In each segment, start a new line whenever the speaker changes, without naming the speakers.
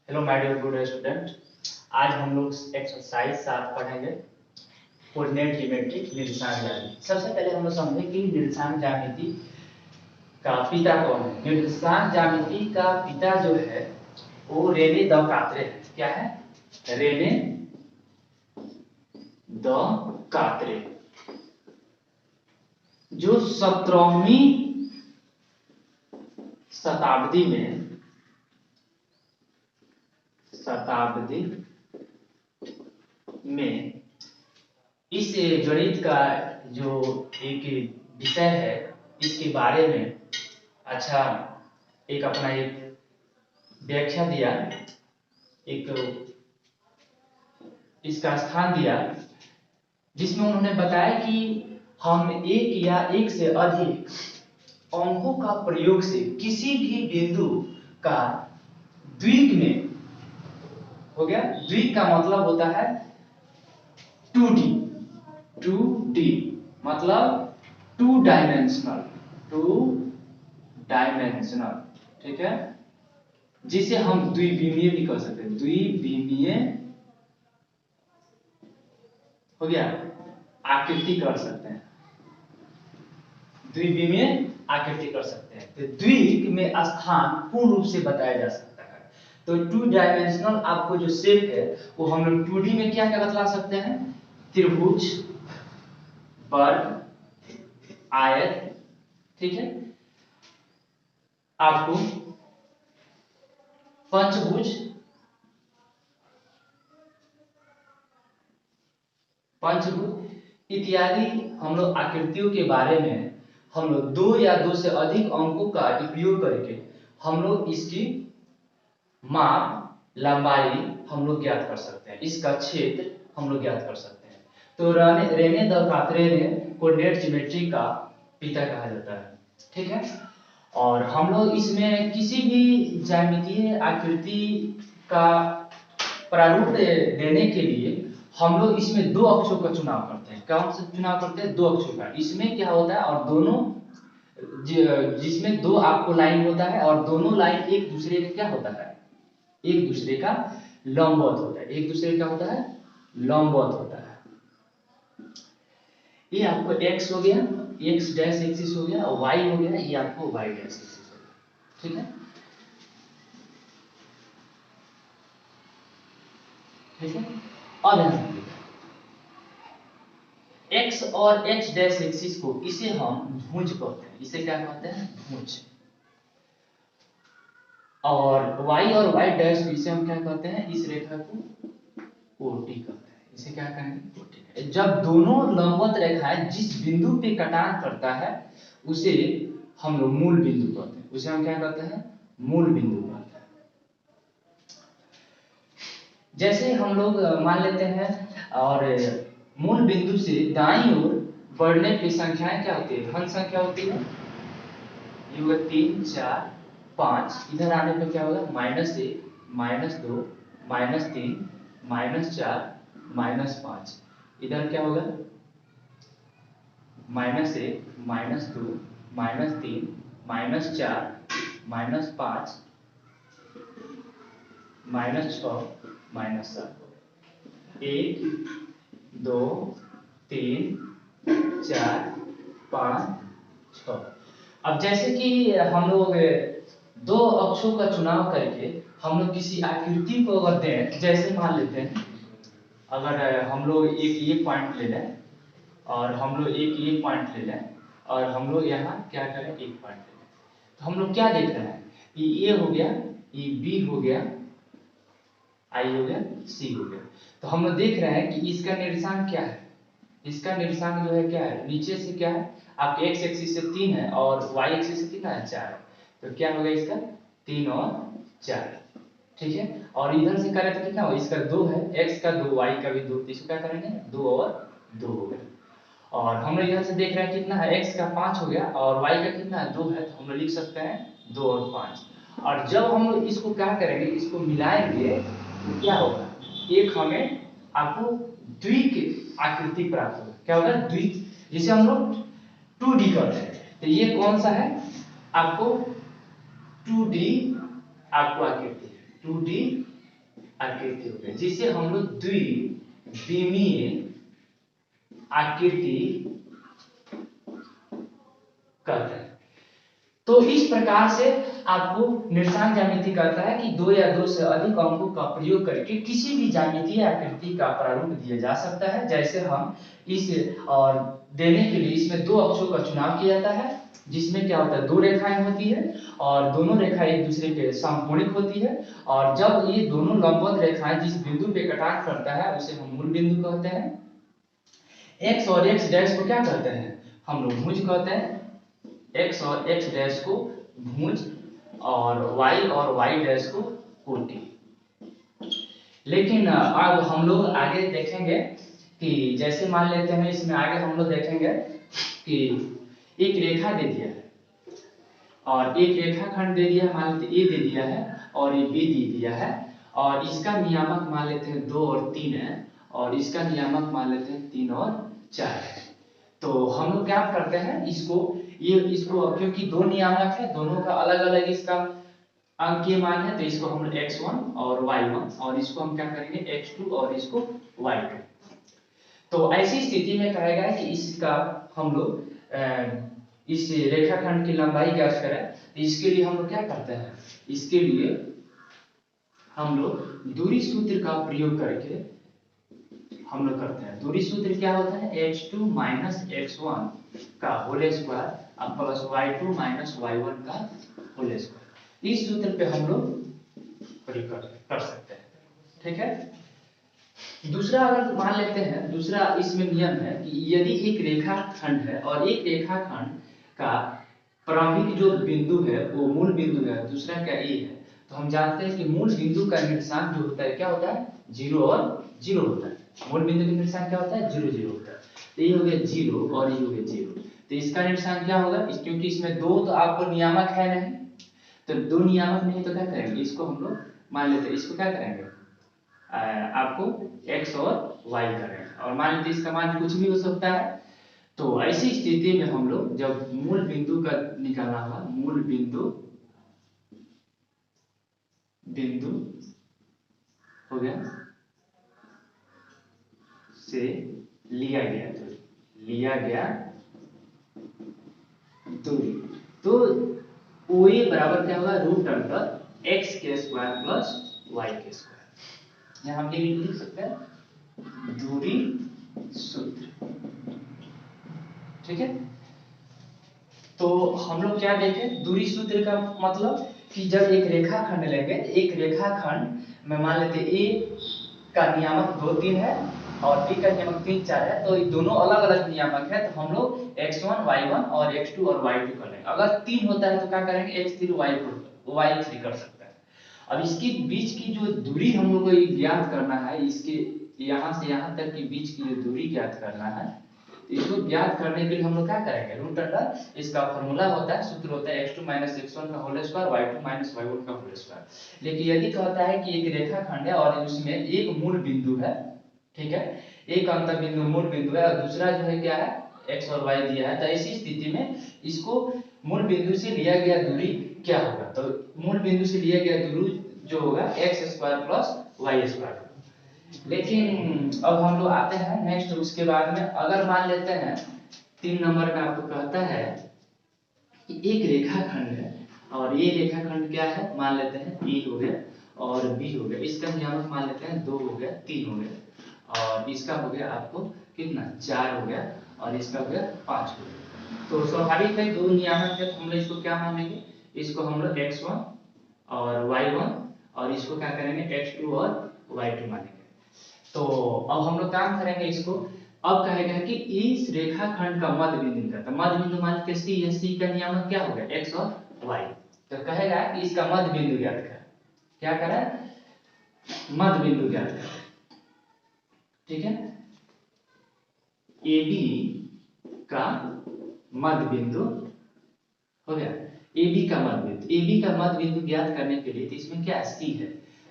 Hello my dear good student. आज हम लोग एक्सरसाइज 7 पढ़ेंगे। कोऑर्डिनेट ज्योमेट्री निर्देशांक ज्यामिति। सबसे पहले हम लोग समझे कि निर्देशांक ज्यामिति का पिता कौन है। निर्देशांक ज्यामिति का पिता जो है वो रेने द कात्रे है। क्या है? रेने द कात्रे, जो 17वीं शताब्दी में इस गणित का जो एक विषय है इसके बारे में अच्छा एक अपना एक व्याख्या दिया, एक इसका स्थान दिया, जिसमें उन्होंने बताया कि हम एक या एक से अधिक अंकों का प्रयोग से किसी भी बिंदु का द्विक में हो गया। द्विक का मतलब होता है 2D। 2D मतलब टू डायमेंशनल, ठीक है, जिसे हम द्विविमीय भी कह सकते हैं। द्विविमीय हो गया आकृति कर सकते हैं, द्विविमीय आकृति कर सकते हैं। तो द्विक में स्थान पूर्ण रूप से बताया जा सकता है। तो टू डायमेंशनल आपको जो शेप है वो हम लोग 2D में क्या क्या बतला सकते हैं? त्रिभुज, वर्ग, आयत, ठीक है। आपको पंचभुज, इत्यादि हम लोग आकृतियों के बारे में हम लोग दो या दो से अधिक अंकों का उपयोग करके हम लोग इसकी माप, लंबाई हम लोग ज्ञात कर सकते हैं, इसका क्षेत्र हम लोग ज्ञात कर सकते हैं। तो रेने द कात्रे ने कोऑर्डिनेट ज्योमेट्री का पिता कहा जाता है, ठीक है। और हम लोग इसमें किसी भी ज्यामितीय आकृति का प्रारूप देने के लिए हम लोग इसमें दो अक्षों का चुनाव करते हैं। कौन सा चुनाव करते हैं? दो अक्षों का। इसमें क्या होता है, और दोनों जिसमें दो आपको लाइन होता है और दोनों लाइन एक दूसरे का क्या होता है? एक दूसरे का लंबवत होता है। एक दूसरे का होता है लंबवत होता है। ये आपको x हो गया, x डैश एक्सिस हो गया, और y हो गया, ये आपको y डैश एक्सिस हो गया, ठीक है। ठीक है, अब यहां x और h डैश एक्सिस को इसे हम भुज कहते हैं। इसे क्या कहते हैं? भुज। और y और y डैश को इसे हम क्या कहते हैं? इस रेखा को कोटि कहते हैं। इसे क्या कहेंगे? कोटि। जब दोनों लंबवत रेखाएं जिस बिंदु पे कटान करता है उसे हम लोग मूल बिंदु कहते हैं। उसे हम क्या कहते हैं? मूल बिंदु कहते हैं। जैसे हम लोग मान लेते हैं, और मूल बिंदु से दाईं ओर बढ़ने की संख्याएं क्या होती है? धन संख्या होती है। ये होगा 3 4 5। इधर आने पे क्या होगा? -1, -2, -3, -4, -5। इधर क्या होगा? -1, -2, -3, -4, -5, -6, -7। 1 2 3 4 5 6। अब जैसे कि हम लोग दो अक्षों का चुनाव करके हम लोग किसी आकृति को अगर दें, जैसे मान लेते हैं अगर हम लोग एक ये पॉइंट ले लें और हम लोग एक ये पॉइंट ले लें और हम लोग यहाँ क्या करें? एक पॉइंट ले लें, तो हम लोग क्या देख रहे हैं? ये ए हो गया, ये बी हो गया, आई हो गया, सी हो गया। तो हम लोग देख रहे हैं कि इसका निर्देशांक क्या है? इसका निर्देशांक जो है क्या है? नीचे से क्या है? आपके x एक्सिस से 3 है और y एक्सिस से कितना है? 4 है। तो क्या होगा इसका? 3 और 4, ठीक है। और इधर से करें तो कितना होगा? इसका 2 है, x का 2, y का भी 2, तो इसको क्या करेंगे? 2 और 2 हो गया। और हम लोग इधर से देख रहे हैं कितना है? x का 5 हो गया और y का कितना है? 2 है, तो हम लोग लिख सकते हैं 2 और 5। और जब हम लोग इसको क्या करेंगे? इसको मिलाएंगे तो क्या होगा? एक हमें आपको द्विक आकृति प्राप्त होगा। क्या होगा? द्विक, जिसे हम लोग 2D कहते हैं। तो ये कौन सा है? आपको 2D आपको आकृति, 2D आकृति हो गया, जिसे हम लोग द्विविमीय आकृति कहते हैं। तो इस प्रकार से आपको निरसान ज्यामिति कहता है कि दो या दो से अधिक अंकों का प्रयोग करके किसी भी ज्यामितीय आकृति का प्रारूप दिया जा सकता है। जैसे हम इस और देने के लिए इसमें दो अक्षों का चुनाव किया जाता है, जिसमें क्या होता है, दो रेखाएं होती है और दोनों रेखाएं एक दूसरे के समकोणिक होती है, और जब ये दोनों लंबवत रेखाएं जिस बिंदु पे कटाक्ष करता है उसे हम मूल बिंदु कहते हैं। एक्स और एक्स डैश को क्या कहते हैं, हम लोग भुज कहते हैं। एक्स और एक्स डैश को भुज और वाई डैश को कोटि। लेकिन अब हम लोग आगे देखेंगे कि जैसे मान लेते हैं, इसमें आगे हम लोग देखेंगे कि एक रेखा दे दिया है और एक रेखाखंड दे दिया, मान लेते ए दे दिया है और ये बी दे दिया है, और इसका नियामक मान लेते हैं 2 और 3 है, और इसका नियामक मान लेते हैं 3 और 4 है। तो हम लोग क्या करते हैं, इसको क्योंकि दो नियामक है, दोनों का अलग अलग इसका अंकीय मान है, तो इसको हम लोग x1 और y1, और इसको हम क्या करेंगे x2 और इसको y2। तो ऐसी स्थिति में कहेगा कि इसका हम लोग इस रेखाखंड की लंबाई ज्ञात करें, तो इसके लिए हम लोग क्या करते हैं, इसके लिए हम लोग दूरी सूत्र का प्रयोग करके हम लोग करते हैं। दूरी सूत्र क्या होता है, h2 माइनस x1 का whole square plus y2 minus y1 का होल स्क्वायर। इस सूत्र पे हम लोग प्रयोग कर सकते हैं, ठीक है। दूसरा अगर मान लेते हैं, दूसरा इसमें नियम है कि यदि एक रेखाखंड है और एक रेखाखंड का प्रारंभिक जो बिंदु है वो मूल बिंदु है, दूसरा क्या ए है, तो हम जानते हैं कि मूल बिंदु का निर्देशांक जो होता है क्या होता है, 0 और 0 होता है। मूल बिंदु का निर्देशांक क्या होता है, 0 0 होता है। तो ये हो गया 0 और ये हो गया 0, तो इसका निर्देशांक क्या होगा, क्योंकि इसमें दो तो आपको नियामक है नहीं, तो दो नियामक नहीं तो क्या करेंगे, इसको हम लोग मान लेते हैं, इसको क्या करेंगे, आपको x और y करेंगे, और मान लीजिए इसका मान कुछ भी हो सकता है। तो ऐसी स्थिति में हम लोग जब मूल बिंदु का निकालना होगा, मूल बिंदु हो गया से लिया गया दूरी, तो OA बराबर क्या होगा, रूट अंडर x के स्क्वायर प्लस y के स्क्वायर। यहाँ हम ये लिख सकते हैं दूरी सूत्र, ठीक है। तो हम लोग क्या देखें, दूरी सूत्र का मतलब कि जब एक रेखाखंड लेंगे, एक रेखाखंड में मान लेते ए का नियामक 2 3 है और बी का नियामक 3 4 है, तो ये दोनों अलग अलग नियामक है, तो हम लोग x1 y1 और x2 और y2 कर लेंगे। अगर 3 होता है तो क्या करेंगे, x3 y3 कर सकते हैं। अब इसके बीच की जो दूरी हम लोग को ज्ञात करना है, इसके यहाँ से यहाँ तक की बीच की जो दूरी ज्ञात करना है, इसको ज्ञात करने के लिए हम लोग क्या करेंगे, रूट अंडर इसका फॉर्मूला होता है, सूत्र होता है x2 माइनस x1 का whole square y2 minus y1 का होल स्क्वायर। लेकिन यदि कहता है कि एक रेखाखंड है और उसमें एक मूल बिंदु है, ठीक है, एक अंतर बिंदु मूल बिंदु है और दूसरा जो है क्या है, x और y दिया है, तो ऐसी स्थिति में इसको मूल बिंदु से लिया गया दूरी क्या होगा, तो मूल बिंदु से लिया गया दूरी जो होगा x square plus y square. लेकिन अब हम लोग आते हैं नेक्स्ट, उसके बाद में अगर मान लेते हैं 3 नंबर में आपको कहता है कि एक रेखाखंड है और ये रेखाखंड क्या है, मान लेते हैं ए हो गया और बी हो गया, इसका नियामक मान लेते हैं 2 हो गया, 3 हो गया, और इसका हो गया आपको कितना 4 हो गया, और इसका हो गया 5 हो गया। तो स्वाभाविक है दो नियामक है, तो हम लोग इसको क्या मानेंगे, इसको हम लोग x1 और y1 और इसको क्या करेंगे x2 और y2 मानेंगे। तो अब हम लोग काम करेंगे इसको, अब कहेगा कि इस रेखाखंड का मध्य बिंदु निकालना, मध्य बिंदु मान के सी है, सी का नियामक क्या होगा, x और y, तो कहेगा कि इसका मध्य बिंदु ज्ञात कर, क्या करें, मध्य बिंदु ज्ञात कर, ठीक है। AB का मध्य बिंदु हो गया, AB का मध्य बिंदु, AB का मध्य बिंदु ज्ञात करने के लिए तो इसमें क्या C है,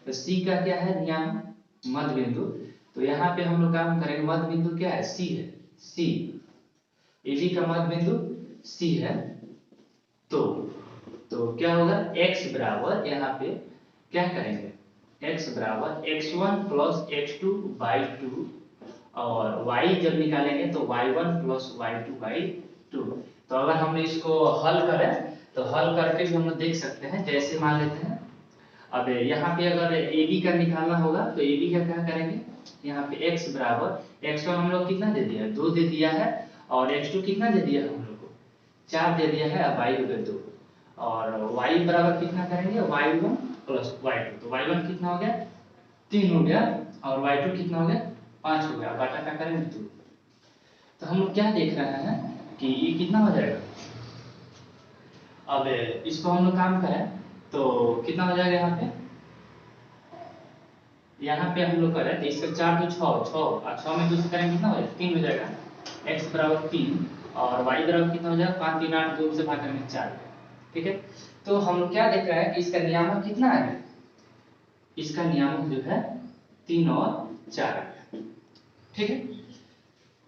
तो C का क्या है नियम, मध्य बिंदु, तो यहाँ पे हम लोग काम करेंगे, मध्य बिंदु क्या है, C है, C, AB का मध्य बिंदु C है, तो क्या होगा, x बराबर यहाँ पे क्या करेंगे, x बराबर x1 प्लस x2 बाई 2, और y जब निकालेंगे तो y1 प्लस y2 बाई 2। तो अगर हम इसको हल करें तो हल करके भी हम लोग देख सकते हैं। जैसे मान लेते हैं, अब यहाँ पे अगर ए बी का निकालना होगा तो ए बी का क्या करेंगे, यहाँ पे x बराबर x1 हम लोग कितना दे दिया है, 2 दे दिया है, और x2 कितना दे दिया है हम लोग को, 4 दे दिया है, अब y हो गया 2, और y बराबर कितना करेंगे, y1 प्लस y2, तो y1 कितना हो गया 3 हो गया, और y2 कितना हो गया 5 हो गया, बटा क्या करेंगे 2। तो हम लोग क्या देख रहे हैं कि ये कितना हो जाएगा, अब इसको हम लोग काम करें तो कितना हो जाएगा, यहाँ पे हम लोग करें तो इसका 4 तो 6 और 6 में 2 से करेंगे कितना हो जाएगा 3 हो जाएगा, x बराबर 3, और y बराबर कितना हो जाएगा 5 3 8 2 से भाग करेंगे 4। ठीक है, तो हम लोग क्या देख रहे हैं कि इसका नियामक कितना है, इसका नियामक जो है 3 और 4 है। ठीक है,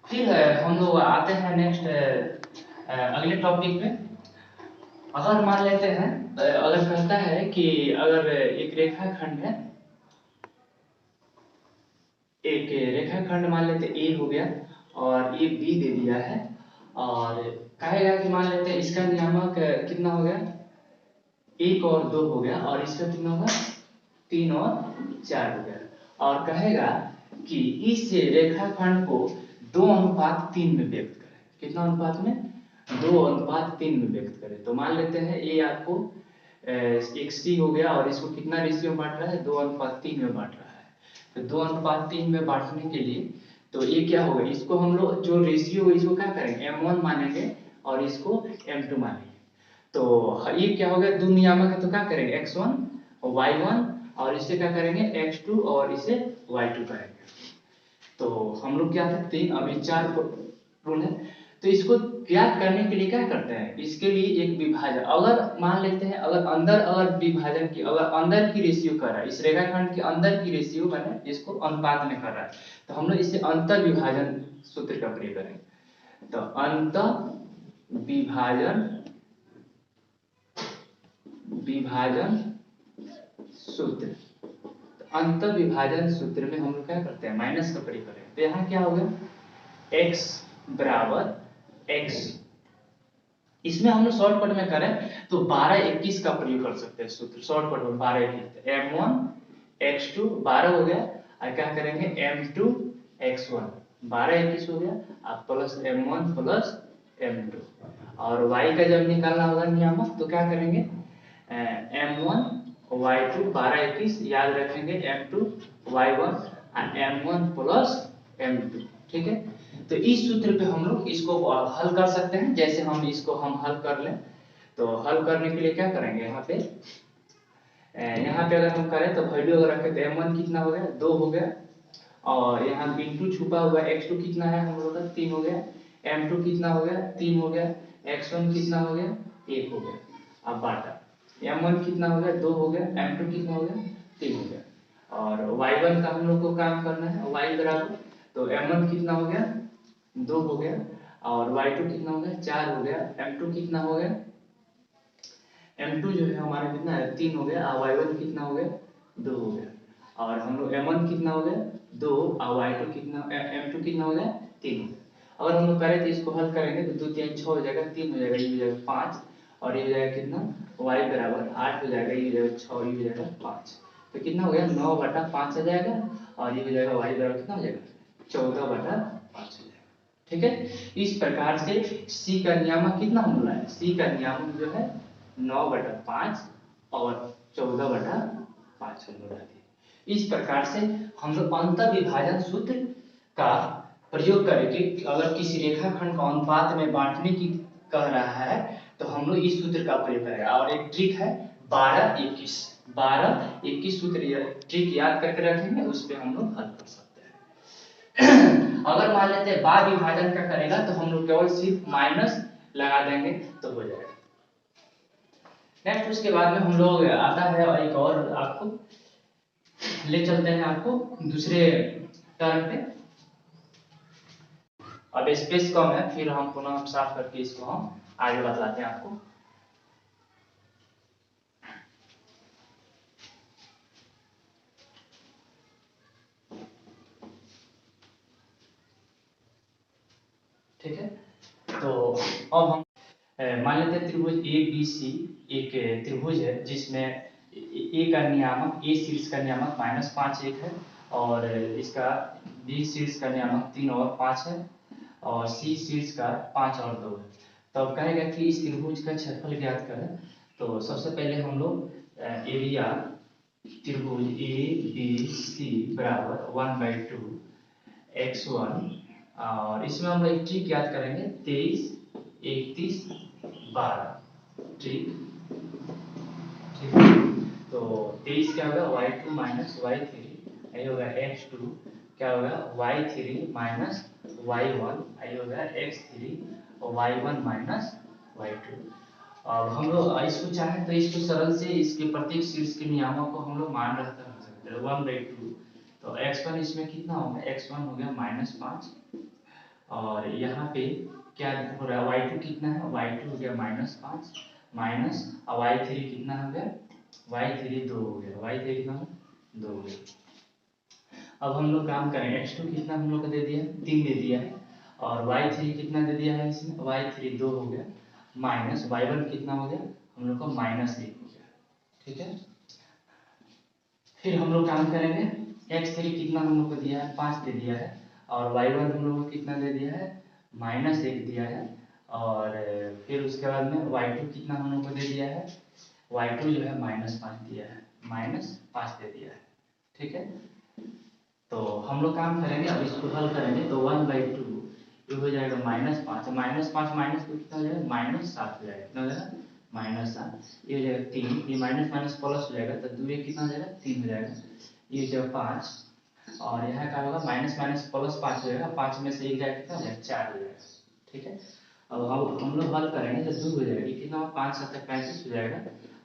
फिर हम लोग आते हैं नेक्स्ट अगले टॉपिक पे। अगर मान लेते हैं, अगर कहता है कि अगर एक रेखाखंड है, एक रेखाखंड मान लेते ए हो गया और ये बी दे दिया है, और कहेगा कि मान लेते हैं इसका नियामक कितना हो गया, 1 और 2 हो गया, और इसका कितना होगा 3 और 4 हो गया, और कहेगा कि इस रेखाखंड को 2:3 में व्यक्त करें। कितना अनुपात में, 2:3 में व्यक्त करें। तो मान लेते हैं ये आपको x हो गया, और इसको कितना रेशियो में बांट रहा है, 2:3 में बांट रहा है। तो 2:3 में बांटने के लिए तो ये क्या होगा, इसको हम लोग जो रेशियो है इसको क्या करेंगे m1 मानेंगे, और इसको m2 मानेंगे। तो ये क्या हो गया, दो नियामक है तो क्या करेंगे x1 और y1, और इसे क्या करेंगे x2 और इसे y2 करेंगे। तो हम लोग क्या करते हैं, अभी 4 रूल है, तो इसको ज्ञात करने के लिए क्या करते हैं, इसके लिए एक विभाजन, अगर मान लेते हैं अगर अंदर अगर विभाजन की अगर अंदर की रेशियो कर रहा है, इस रेखाखंड के अंदर की रेशियो मैंने इसको अनुपात में कर रहा है, तो हम लोग इसे अंतर विभाजन सूत्र का प्रयोग करेंगे। तो अंतर विभाजन सूत्र, अंतर विभाजन सूत्र में हम लोग क्या करते हैं, माइनस का प्रयोग करें। तो यहाँ क्या होगा, x बराबर x, इसमें हम लोग शॉर्टकट में करें तो 12 21 का प्रयोग कर सकते हैं सूत्र, शॉर्टकट में 12 21, m1 x2 12 हो गया, और क्या करेंगे m2 x1 12 21 हो गया, अब प्लस m1 प्लस m2, और y का जब निकालना होगा नियामक तो क्या करेंगे m1 y2 12 21, याद रखेंगे m2 y1 और m1 प्लस m2। ठीक है, तो इस सूत्र पे हम लोग इसको हल कर सकते हैं। जैसे हम इसको हम हल कर लें, तो हल करने के लिए क्या करेंगे, यहाँ पे अगर हम करें तो वैल्यू अगर रखें तो m1 कितना हो गया 2 हो गया, और यहाँ बिंदु छुपा हुआ x2 कितना है हम लोग का 3 हो गया, m2 कितना हो गया 3 हो गया, x1 कितना हो गया 1 हो गया, अब बाटा m1 कितना हो गया 2 हो गया, m2 कितना हो गया 3 हो गया, और y1 का हम लोग को काम करना है, y बराबर तो m1 कितना हो गया 2 हो गया, और y2 कितना हो गया 4 हो गया, m2 कितना हो गया, m2 जो है हमारा कितना है 3 हो गया, और y1 कितना हो गया 2 हो गया, और हम लोग m1 कितना हो गया 2, और y2 कितना m2 कितना हो गया 3 हो गया। अगर हम लोग करें तो इसको हल करेंगे तो 2 3 6 हो जाएगा, 3 हो जाएगा, ये हो जाएगा 5, और ये हो जाएगा कितना y बराबर 8 हो जाएगा, ये हो जाएगा 6, ये हो जाएगा 5, तो कितना हो गया 9/5 आ जाएगा, और ये हो जाएगा y बराबर कितना हो जाएगा 14/5 हो जाएगा। ठीक है, इस प्रकार से c का नियामक कितना हम बोला है, c का नियामक जो है 9/5 और 14/5 हम लोग दिए। इस प्रकार से हम लोग अंतर विभाजन सूत्र का प्रयोग करके अगर किसी रेखाखंड को अनुपात में बांटने की कह रहा है तो हम लोग इस सूत्र का प्रयोग करेंगे। और एक ट्रिक है 12 21 सूत्र, ट्रिक याद करके रखेंगे, उस पर हम लोग हल कर सकते हैं। अगर मान लेते हैं बार विभाजन का करेगा तो हम लोग केवल सिर्फ माइनस लगा देंगे तो हो जाएगा। नेक्स्ट उसके बाद में हम लोग आता है एक और आपको ले चलते हैं आपको दूसरे टर्म पे। अब स्पेस कम है, फिर हम पुनः साफ करके इसको हम आगे बतलाते हैं आपको। ठीक है। तो अब हम मान लेते हैं त्रिभुज ए बी सी एक त्रिभुज है जिसमें ए का नियामक, ए शीर्ष का नियामक -5 1 है, और इसका बी शीर्ष का नियामक 3 और 5 है, और सी शीर्ष का 5 और 2 है। तो अब कहेगा कि इस त्रिभुज का क्षेत्रफल ज्ञात करें। तो सबसे पहले हम लोग एरिया त्रिभुज ए बी सी बराबर 1/2 x1, और इसमें हम एक ट्रिक याद करेंगे 23 31 12 ट्रिक। ठीक है, तो 23 क्या होगा y2 माइनस y3, ये होगा x2, क्या होगा y3 माइनस y1, ये होगा x3, और y1 माइनस y2। अब हम लोग इसको चाहें तो इसको सरल से इसके प्रत्येक शीर्ष के नियामक को हम लोग मान रखते रख सकते हैं 1/2। तो x1 इसमें कितना होगा, x1 हो गया -5, और यहाँ पे क्या हो रहा है y2 कितना है, y2 हो गया -5 माइनस, और y3 कितना हो गया, y3 2 हो गया, y3 कितना हो गया 2 हो गया। अब हम लोग काम करें, x2 कितना हम लोग को दे दिया 3 दे दिया है, और y3 कितना दे दिया है इसमें, y3 2 हो गया, माइनस y1 कितना हो गया हम लोग को -1 हो गया। ठीक है, फिर हम लोग काम करेंगे, x3 कितना हम लोग को दिया है 5 दे दिया है, और y1 हम लोग को कितना दे दिया है -1 दिया है, और फिर उसके बाद में y2 कितना हम लोग को दे दिया है, y2 जो है -5 दिया है, -5 दे दिया है। ठीक है, तो हम लोग काम करेंगे, अब इसको हल करेंगे तो 1/2 ये हो जाएगा -5, -5 माइनस को कितना हो जाएगा -7 हो जाएगा, कितना हो जाएगा -7, ये हो जाएगा 3, ये माइनस माइनस प्लस हो जाएगा तो 2 कितना हो जाएगा 3 हो जाएगा, ये हो जाएगा 5, और यहाँ का होगा माइनस माइनस प्लस 5 हो जाएगा, 5 में से 1 जाएगा कितना हो जाएगा 4 हो जाएगा। ठीक है, अब हम लोग हल करेंगे तो 2 हो जाएगा, ये कितना 5 7 35 हो जाएगा,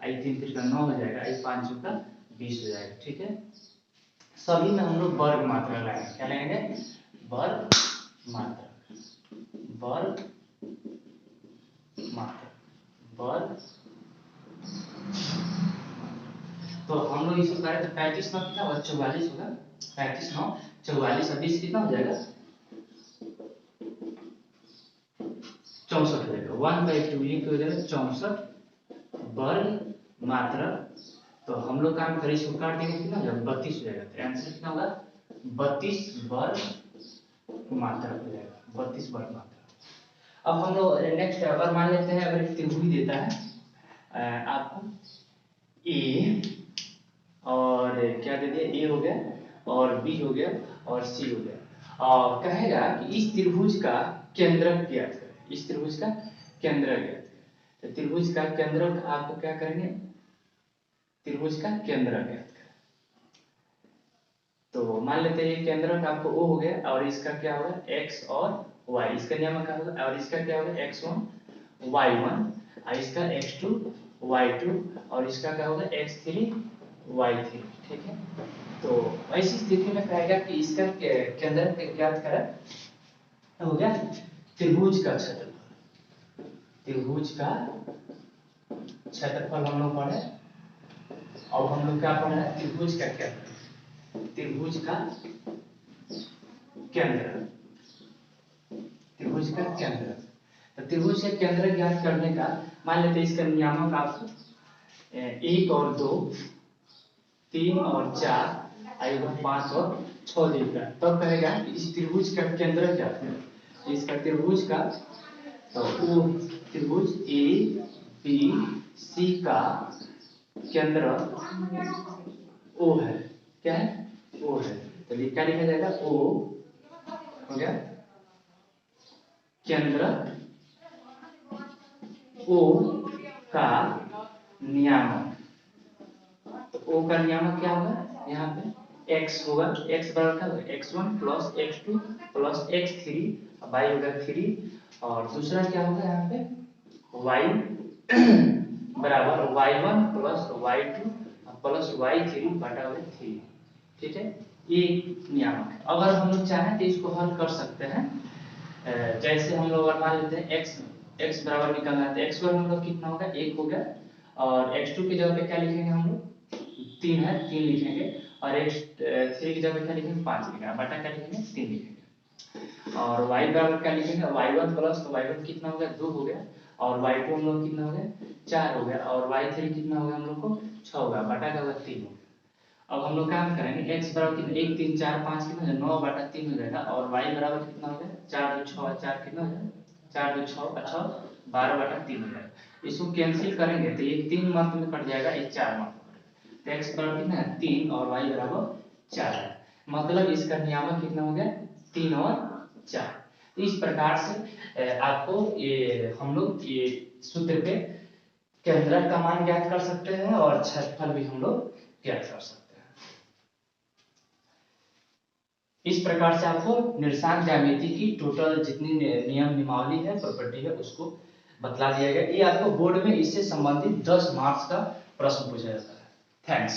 आई 3 3 का 9 हो जाएगा, आई 5 2 का 20 हो जाएगा। ठीक है, सभी में हम लोग वर्ग मात्रा लगाएंगे, क्या लगाएंगे वर्ग मात्रा, वर्ग मात्रा, वर्ग। तो हम लोग इसको करें तो 35 में कितना होगा 44 होगा, 35 9 44 और 20 कितना हो जाएगा 64 हो जाएगा, 1/2 ये हो जाएगा 64 वर्ग मात्रा। तो हम लोग काम करें, इसको काट देंगे कितना हो जाएगा 32 हो जाएगा, तो आंसर कितना होगा 32 वर्ग मात्रा हो जाएगा, 32 वर्ग मात्रा। अब हम लोग नेक्स्ट अगर मान लेते हैं, अगर त्रिभुज देता है आपको ए, और क्या दे दिया ए हो गया, और बी हो गया, और सी हो गया, और कहेगा कि इस त्रिभुज का केंद्रक ज्ञात करें, इस त्रिभुज का केंद्रक ज्ञात करें। तो त्रिभुज का केंद्रक आपको क्या करेंगे, त्रिभुज का केंद्रक ज्ञात करें। तो मान लेते हैं ये केंद्रक आपको ओ हो गया, और इसका क्या होगा x और y, इसका नियम क्या होगा, और इसका क्या होगा x1 y1, और इसका x2 y2, और इसका क्या होगा x3 y3। ठीक है, तो ऐसी स्थिति में कहेगा कि इसका केंद्र ज्ञात करें, हो गया त्रिभुज का क्षेत्रफल, त्रिभुज का क्षेत्रफल हम लोग पढ़े। अब हम लोग क्या पढ़ रहे हैं, त्रिभुज का केंद्र, त्रिभुज का केंद्र, त्रिभुज का केंद्र। तो त्रिभुज का केंद्र ज्ञात करने का, मान लेते हैं इसका नियामक आपको 1 और 2 3 और 4 5 और 6 देगा, तब कहेगा कि इस त्रिभुज का केंद्र क्या है, इसका त्रिभुज का, तो वो त्रिभुज ए बी सी का केंद्र ओ है, क्या है ओ है। तो क्या लिखा जाएगा ओ हो गया केंद्र ओ का नियामक। तो ओ का नियामक क्या होगा, यहाँ पे x होगा, x बराबर क्या होगा x1 plus x2 plus x3, y होगा 3, और दूसरा क्या होगा यहाँ पे y बराबर y1 plus y2 plus y3 बटा 3। ठीक है, ये नियामक है। अगर हम लोग चाहें तो इसको हल कर सकते हैं, जैसे हम लोग मान लेते हैं x बराबर निकालना है, तो x1 हम लोग कितना होगा 1 हो गया, और x2 की जगह पे क्या लिखेंगे हम लोग 3 है 3 लिखेंगे, और x3 की जगह पे क्या लिखेंगे 5 लिखेंगे, बटा क्या लिखेंगे 3 लिखेंगे। और y बराबर क्या लिखेंगे, y1 प्लस, तो y1 कितना हो गया 2 हो गया, और y2 हम लोग कितना हो गया 4 हो गया, और y3 कितना हो गया हम लोग को 6 हो गया, बटा का होगा 3 हो गया। अब हम लोग काम करेंगे x बराबर कितना 1 3 4 5 कितना है 9 बटा 3 हो जाएगा, और y बराबर कितना हो गया 4 2 6 4 कितना हो जाएगा 4 2 6 अच्छा 12 बटा 3 हो जाएगा। इसको कैंसिल करेंगे तो ये 3 मार्क में कट जाएगा, ये 4 मार्क में कटेगा। तो x बराबर कितना है 3 और y बराबर 4 है, मतलब इसका नियामक कितना हो गया 3 और 4। तो इस प्रकार से आपको ये हम लोग ये सूत्र पे केंद्रक का मान ज्ञात कर सकते हैं और क्षेत्रफल भी हम लोग ज्ञात कर सकते हैं। इस प्रकार से आपको निर्देशांक ज्यामिति की टोटल जितनी नियम नियमावली है, प्रॉपर्टी है, उसको बतला दिया गया। ये आपको बोर्ड में इससे संबंधित 10 मार्क्स का प्रश्न पूछा जाता है। थैंक्स।